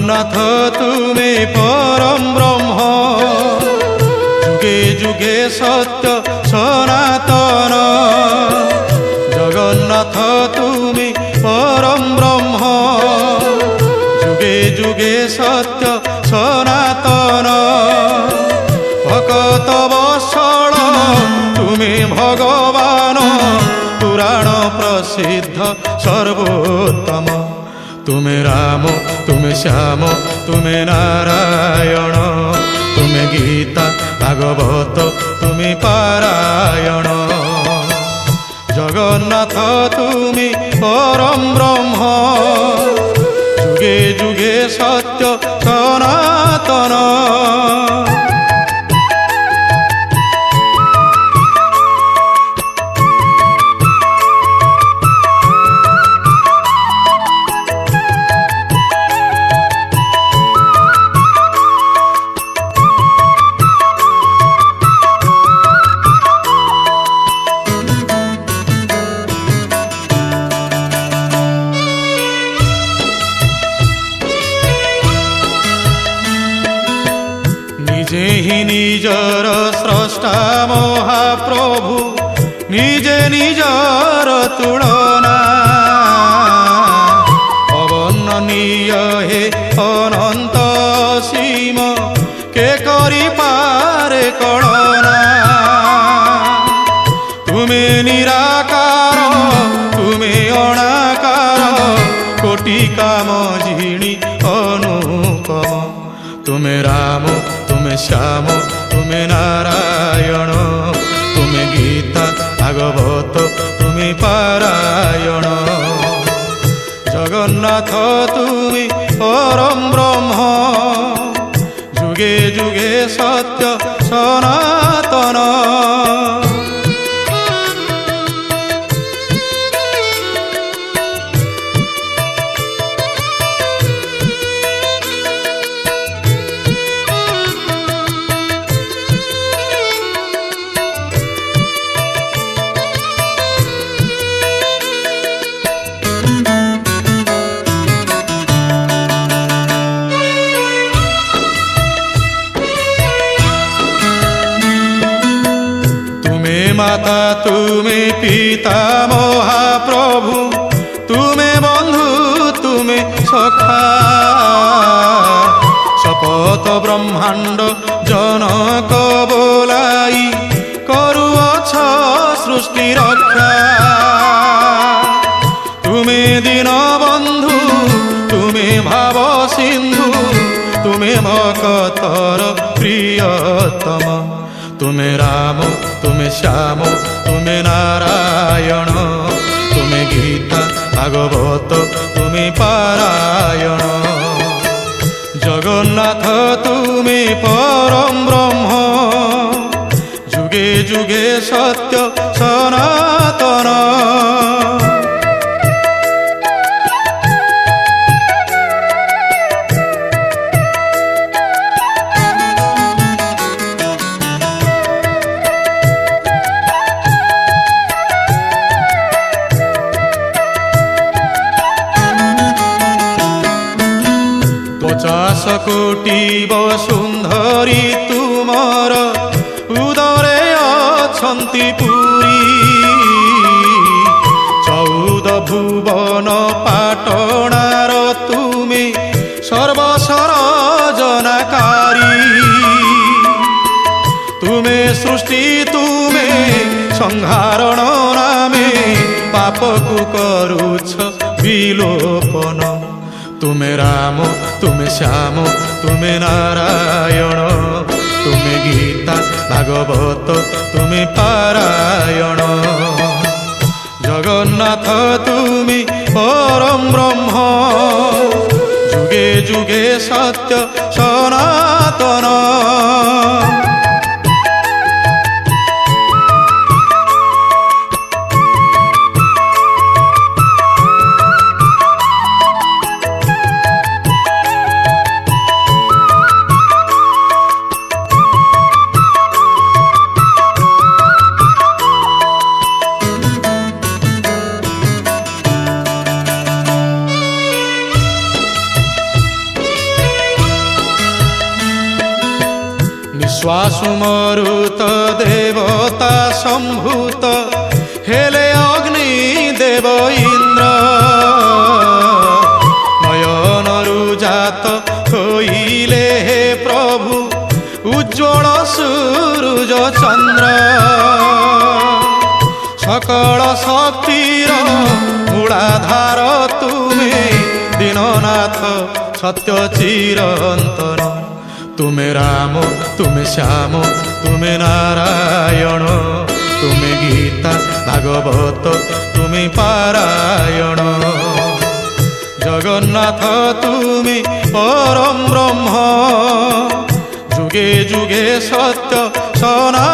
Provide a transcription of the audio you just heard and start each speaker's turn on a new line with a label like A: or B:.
A: জগন্নাথ তুমি পরম ব্রহ্ম, যুগে যুগে সত্য সনাতন। জগন্নাথ তুমি পরম ব্রহ্ম, যুগে যুগে সত্য সনাতন। ভকত বৎসল তুমি ভগবান, পুরাণ প্রসিদ্ধ সর্বোত্তম। তুমি রাম, তুমি শ্যাম, তুমি নারায়ণ, তুমি গীতা ভাগবত, তুমি পারায়ণ। জগন্নাথ তুমি পরম ব্রহ্ম, যুগে যুগে সত্য সনাতন। নিজে হি নিজর স্রষ্টা মহাপ্রভু, নিজে নিজর তুলনা। অবর্ণনীয় হে অনন্ত সীম, কে করি পারে কলনা। তুমি নিরাকার, তুমি অনাকার, কোটি কাম জিণি অনুপম। তুমি রাম, তুমি শ্যাম, তুমি নারায়ণ, তুমি গীতা ভাগবত, তুমি পারায়ণ। জগন্নাথ তুমি পরম ব্রহ্ম, যুগে যুগে সত্য সনাতন। মাতা তুমি পিতা মহাপ্রভু, তুমি বন্ধু, তুমি সখা। শপথ ব্রহ্মাণ্ড জনক বোলাই, করুଅছ সৃষ্টি রক্ষা। তুমি দীন বন্ধু, তুমি ভাব সিন্ধু, তুমি ভকতর প্রিয়তম। তুমি রাম, তুমি শ্যাম, তুমি নারায়ণ, তুমি গীতা ভাগবত, তুমি পারায়ণ। জগন্নাথ তুমি পরম ব্রহ্ম, যুগে যুগে সত্য সনাতন। পচাশ কোটি বসুন্ধরি তুমর, উদরে অছন্তি পুরী। 14 ভুবন পাটଣାর তুমি সর্বসরজনাকারী। তুমি সৃষ্টি, তুমি সংহারণ নামে, পাপকু করুছ বিলোপন। তুমি রাম, তুমি শ্যাম, তুমি নারায়ণ, তুমি গীতা ভাগবত, তুমি পারায়ণ। জগন্নাথ তুমি পরম ব্রহ্ম, যুগে যুগে সত্য সনাতন। ସୁମରୁତ ଦେବତା ସମ୍ଭୂତ ହେଲେ ଅଗ୍ନି ଦେବ ଇନ୍ଦ୍ର ନୟନରୁ ଜାତ ହୋଇଲେ ହେ ପ୍ରଭୁ ଉଜ୍ଜ୍ୱଳ ସୂରୁଜ ଚନ୍ଦ୍ର সকল শক্তির মূলাধার তুমি দীননাথ সত্য চিরন্তন তুমি রাম তুমি শ্যাম তুমি নারায়ণ তুমি গীতা ভাগবত তুমি পারায়ণ জগন্নাথ তুমি পরম ব্রহ্ম যুগে যুগে সত্য সনা